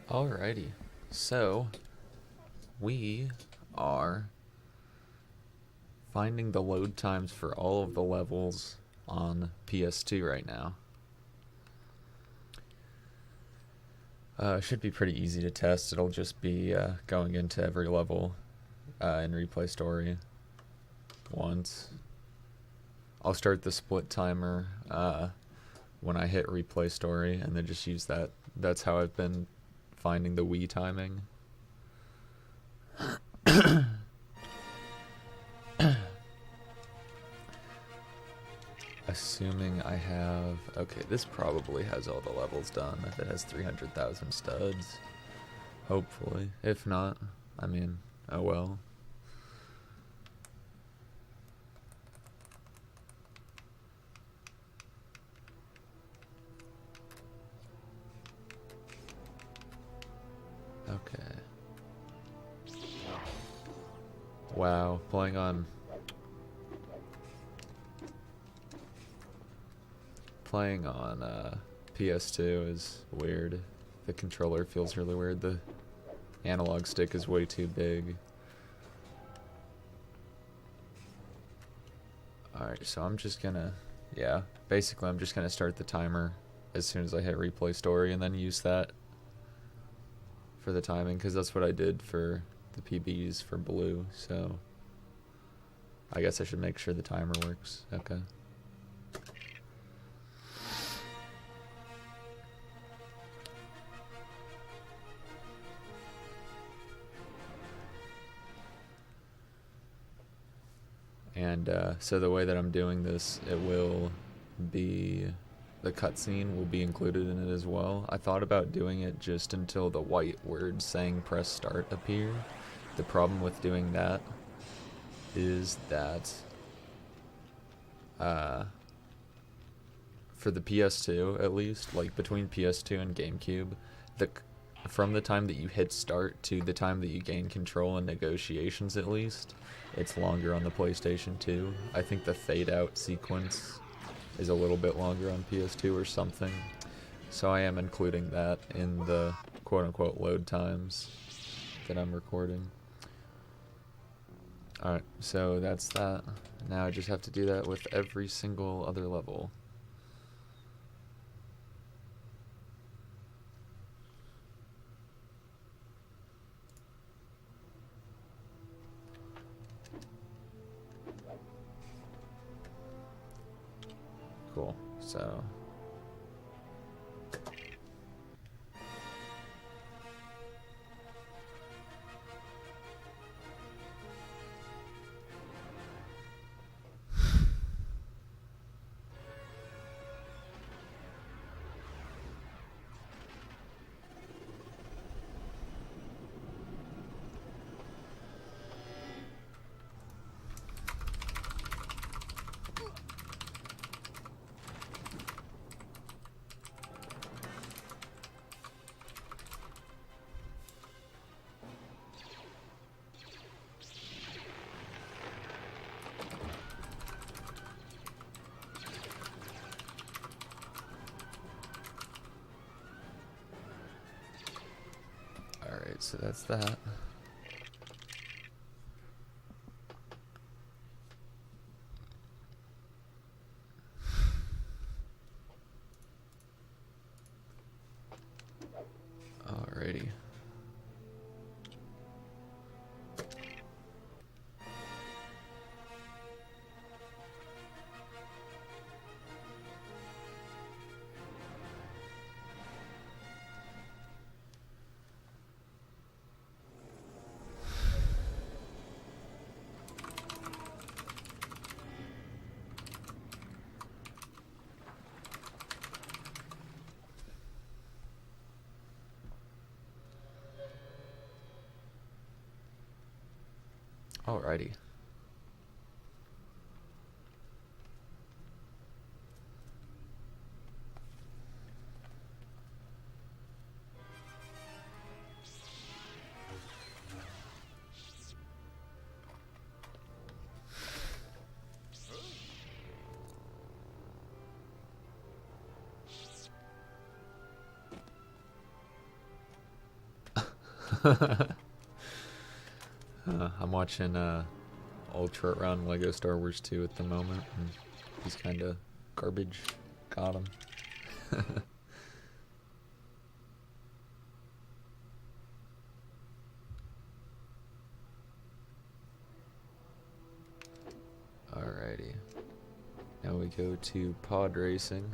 Alrighty, so we are finding the load times for all of the levels on PS2 right now. Should be pretty easy to test. It'll just be going into every level in Replay Story once. I'll start the split timer when I hit Replay Story, and then just use that. That's how I've been finding the Wii timing. Assuming I have... Okay, this probably has all the levels done if it has 300,000 studs. Hopefully. If not, I mean, oh well. Okay. Wow, playing on PS2 is weird. The controller feels really weird. The analog stick is way too big. Alright, so I'm just gonna... Yeah, basically I'm just gonna start the timer as soon as I hit Replay Story and then use that for the timing, because that's what I did for the PBs for Blue, so I guess I should make sure the timer works. Okay. And so the way that I'm doing this, it will be... The cutscene will be included in it as well. I thought about doing it just until the white words saying press start appear. The problem with doing that is that for the PS2 at least, like between PS2 and GameCube, from the time that you hit start to the time that you gain control in negotiations at least, it's longer on the PlayStation 2. I think the fade out sequence is a little bit longer on PS2 or something. So I am including that in the quote-unquote load times that I'm recording. Alright, so that's that. Now I just have to do that with every single other level. Cool, so... Alright, so that's that. Alrighty. Alrighty. I'm watching Ultra Run Lego Star Wars 2 at the moment, and he's kind of garbage. Got him. Alrighty. Now we go to pod racing.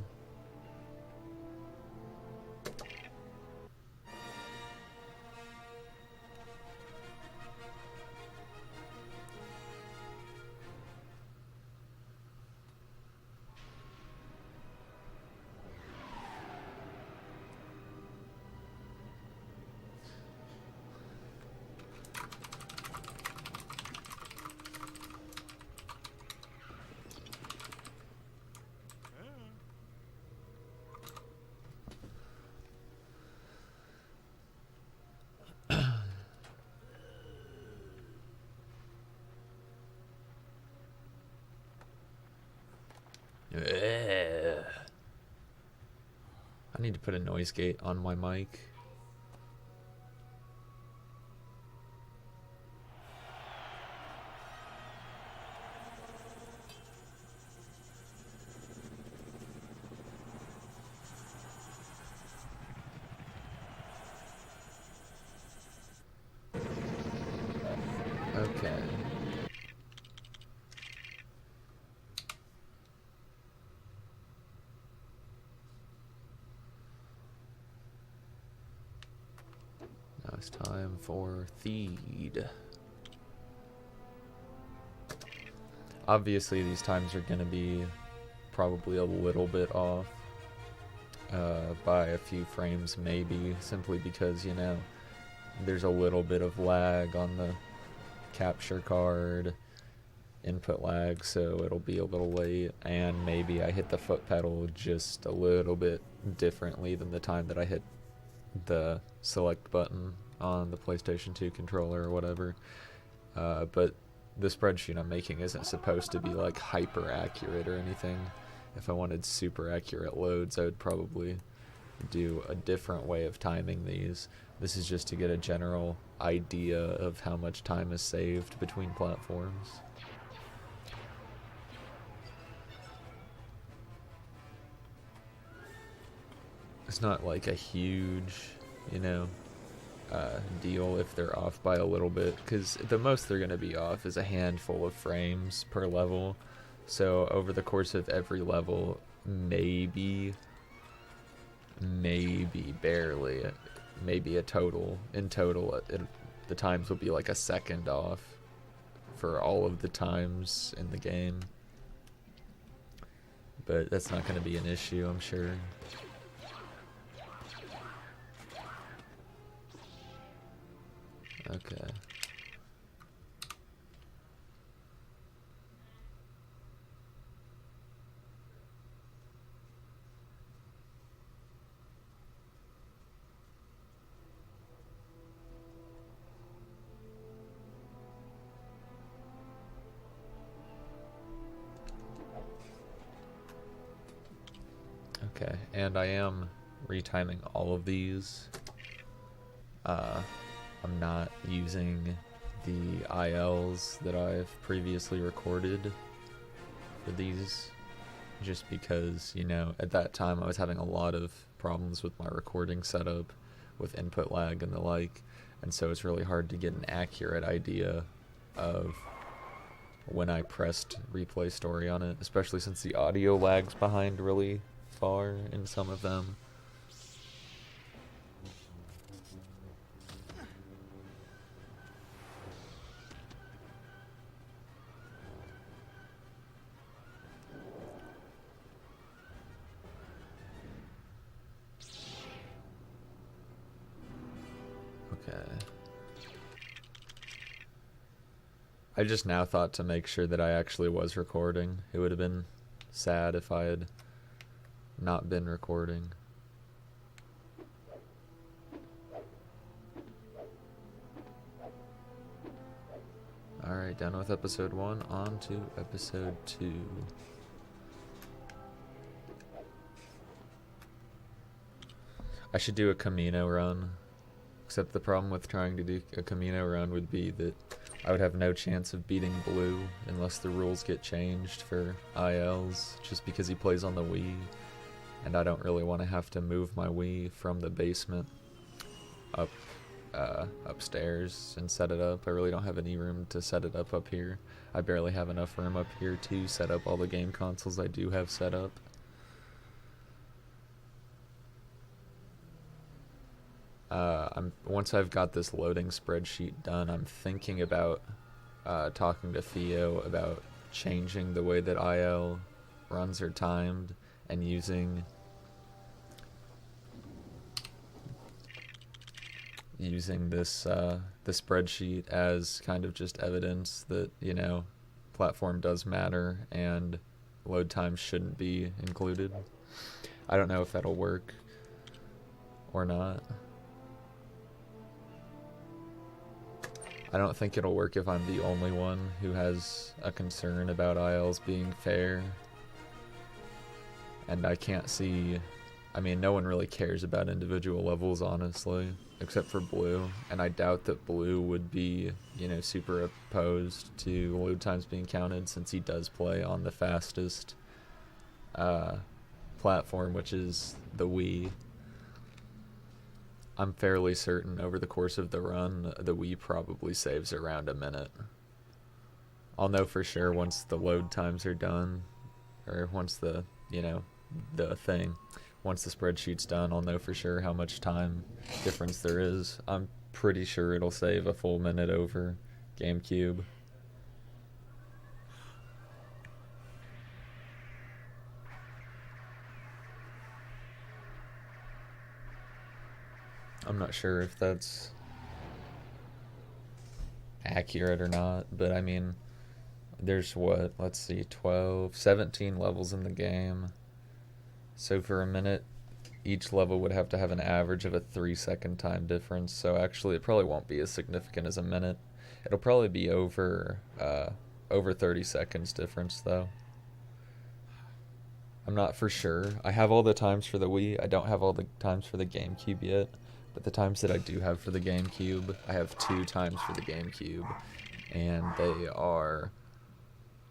I need to put a noise gate on my mic. Okay. Now it's time for feed. Obviously, these times are going to be probably a little bit off by a few frames, maybe, simply because, you know, there's a little bit of lag on the capture card, input lag, so it'll be a little late, and maybe I hit the foot pedal just a little bit differently than the time that I hit the select button on the PlayStation 2 controller or whatever. But the spreadsheet I'm making isn't supposed to be like hyper accurate or anything. If I wanted super accurate loads, I would probably do a different way of timing these. This is just to get a general idea of how much time is saved between platforms. It's not like a huge, you know, deal if they're off by a little bit, because the most they're going to be off is a handful of frames per level. So over the course of every level, maybe barely, maybe in total, the times will be like a second off for all of the times in the game. But that's not going to be an issue, I'm sure. Okay. Okay, and I am retiming all of these. I'm not using the ILs that I've previously recorded for these, just because, you know, at that time I was having a lot of problems with my recording setup with input lag and the like, and so it's really hard to get an accurate idea of when I pressed replay story on it, especially since the audio lags behind really far in some of them. Okay. I just now thought to make sure that I actually was recording. It would have been sad if I had not been recording. Alright, done with episode 1, on to episode 2. I should do a Camino run, Except the problem with trying to do a Camino run would be that I would have no chance of beating Blue unless the rules get changed for ILs, just because he plays on the Wii, and I don't really want to have to move my Wii from the basement up upstairs and set it up. I really don't have any room to set it up here. I barely have enough room up here to set up all the game consoles I do have set up. Once I've got this loading spreadsheet done, I'm thinking about talking to Theo about changing the way that IL runs are timed and using this the spreadsheet as kind of just evidence that, you know, platform does matter and load times shouldn't be included. I don't know if that'll work or not. I don't think it'll work if I'm the only one who has a concern about ILs being fair. And I can't see... I mean, no one really cares about individual levels, honestly, except for Blue. And I doubt that Blue would be, you know, super opposed to load times being counted, since he does play on the fastest platform, which is the Wii. I'm fairly certain over the course of the run, the Wii probably saves around a minute. I'll know for sure once the load times are done, or once the, you know, once the spreadsheet's done, I'll know for sure how much time difference there is. I'm pretty sure it'll save a full minute over GameCube. I'm not sure if that's accurate or not, but I mean, there's what, let's see, 17 levels in the game. So for a minute, each level would have to have an average of a 3-second time difference, so actually it probably won't be as significant as a minute. It'll probably be over 30 seconds difference, though. I'm not for sure. I have all the times for the Wii. I don't have all the times for the GameCube yet. But the times that I do have for the GameCube, I have 2 times for the GameCube, and they are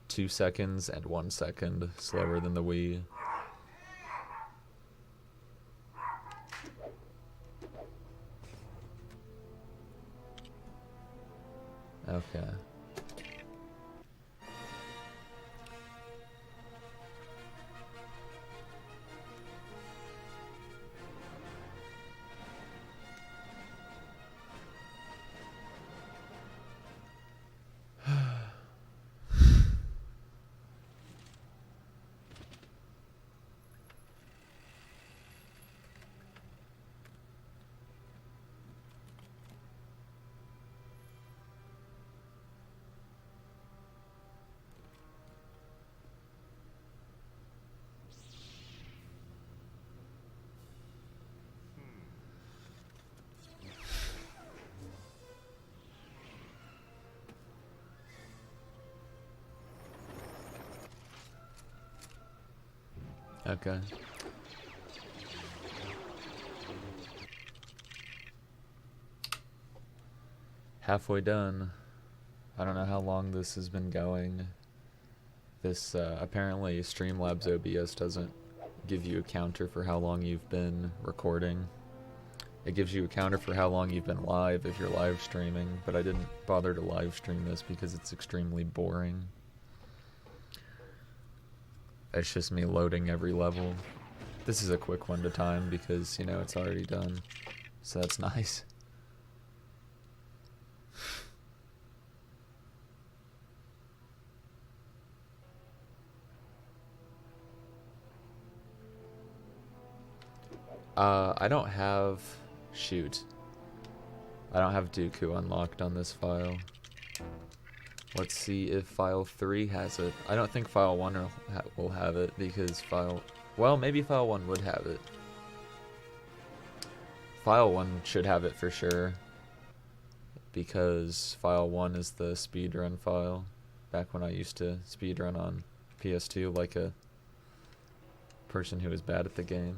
2 seconds and 1 second slower than the Wii. Okay. Okay. Halfway done. I don't know how long this has been going. This, apparently Streamlabs OBS doesn't give you a counter for how long you've been recording. It gives you a counter for how long you've been live if you're live streaming, but I didn't bother to live stream this because it's extremely boring. It's just me loading every level. This is a quick one to time because, you know, it's already done. So that's nice. I don't have... Shoot. I don't have Dooku unlocked on this file. Let's see if file 3 has it. I don't think file 1 will have it because file... Well, maybe file 1 would have it. File 1 should have it for sure. Because file 1 is the speedrun file. Back when I used to speedrun on PS2 like a person who was bad at the game.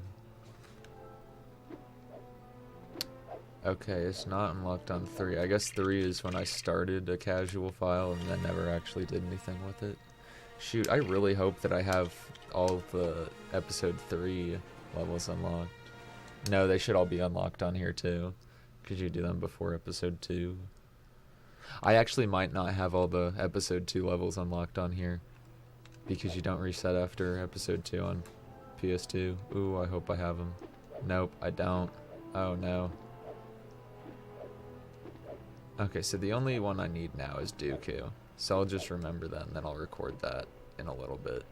Okay, it's not unlocked on 3. I guess 3 is when I started a casual file and then never actually did anything with it. Shoot, I really hope that I have all of the episode 3 levels unlocked. No, they should all be unlocked on here too. Could you do them before episode 2? I actually might not have all the episode 2 levels unlocked on here, because you don't reset after episode 2 on PS2. Ooh, I hope I have them. Nope, I don't. Oh no. Okay, so the only one I need now is Dooku. So I'll just remember that and then I'll record that in a little bit.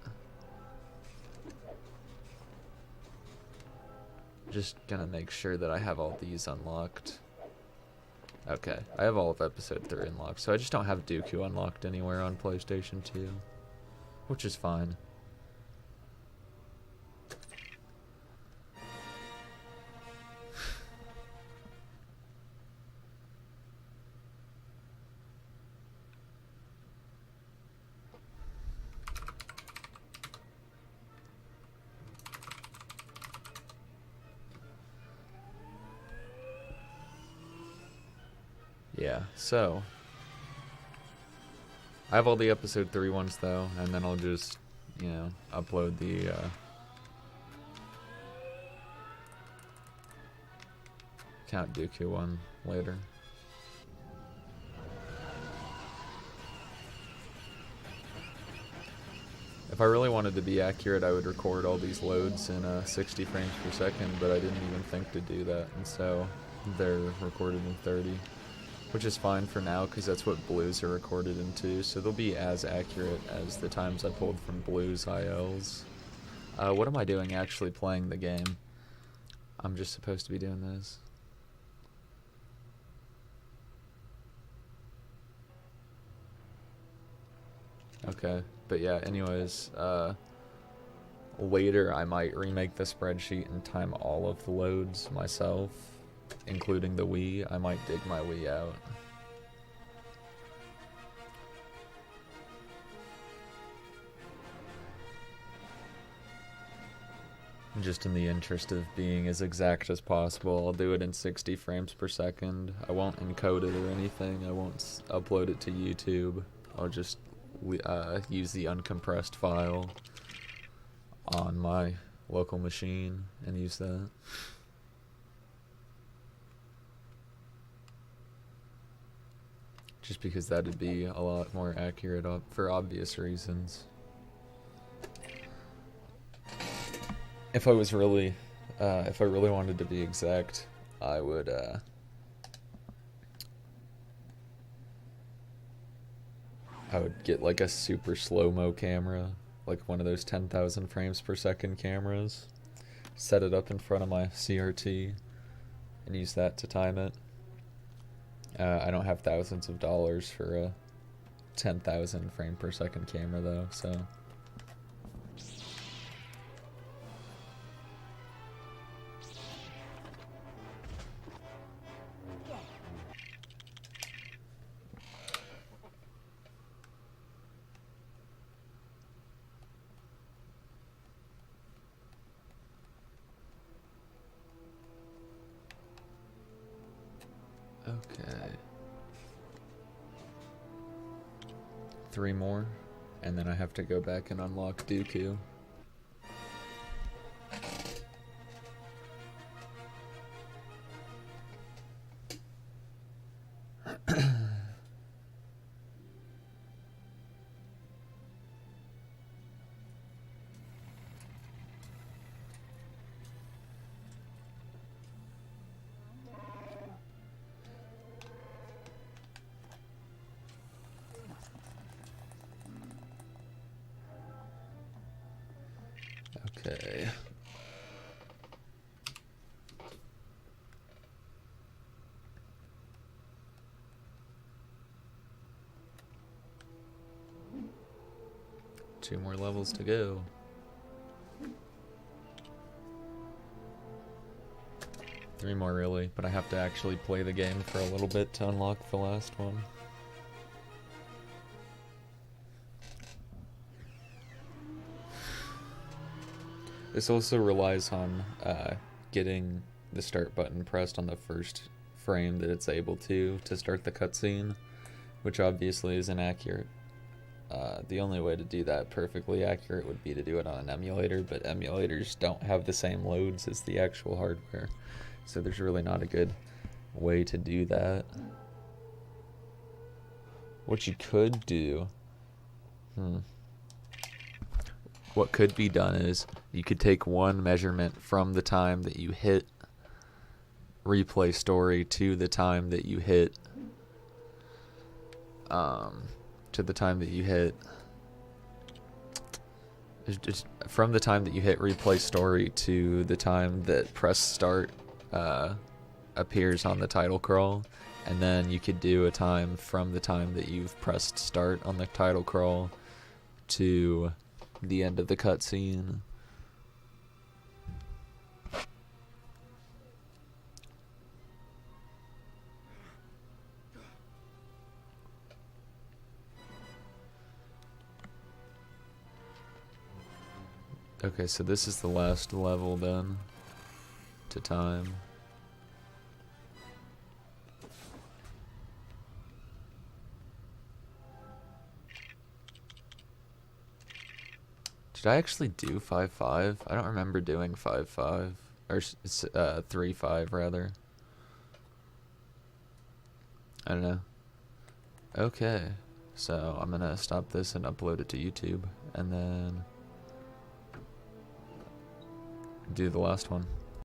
Just gonna make sure that I have all these unlocked. Okay, I have all of episode 3 unlocked, so I just don't have Dooku unlocked anywhere on PlayStation 2, which is fine. Yeah, so I have all the episode 3 ones though, and then I'll just, you know, upload the Count Dooku one later. If I really wanted to be accurate, I would record all these loads in 60 frames per second, but I didn't even think to do that, and so they're recorded in 30. Which is fine for now, because that's what blues are recorded into, so they'll be as accurate as the times I pulled from blues ILs. What am I doing actually playing the game? I'm just supposed to be doing this. Okay, but yeah, anyways, later I might remake the spreadsheet and time all of the loads myself, including the Wii. I might dig my Wii out. Just in the interest of being as exact as possible, I'll do it in 60 frames per second. I won't encode it or anything. I won't upload it to YouTube. I'll just use the uncompressed file on my local machine and use that. Just because that'd be a lot more accurate for obvious reasons. If I was really, if I really wanted to be exact, I would, get like a super slow-mo camera, like one of those 10,000 frames per second cameras, set it up in front of my CRT, and use that to time it. I don't have thousands of dollars for a 10,000 frame per second camera though, so. Okay. 3 more, and then I have to go back and unlock Dooku. Okay. Two more levels to go. Three more really, but I have to actually play the game for a little bit to unlock the last one. This also relies on getting the start button pressed on the first frame that it's able to start the cutscene, which obviously is inaccurate. The only way to do that perfectly accurate would be to do it on an emulator, but emulators don't have the same loads as the actual hardware, so there's really not a good way to do that. What you could do, what could be done is you could take one measurement from the time that you hit replay story to the time that you hit just from the time that you hit replay story to the time that press start appears on the title crawl, and then you could do a time from the time that you've pressed start on the title crawl to the end of the cutscene. Okay, so this is the last level then, to time. Did I actually do 5-5? I don't remember doing 5-5, or 3-5 rather. I don't know. Okay, so I'm gonna stop this and upload it to YouTube, and then do the last one.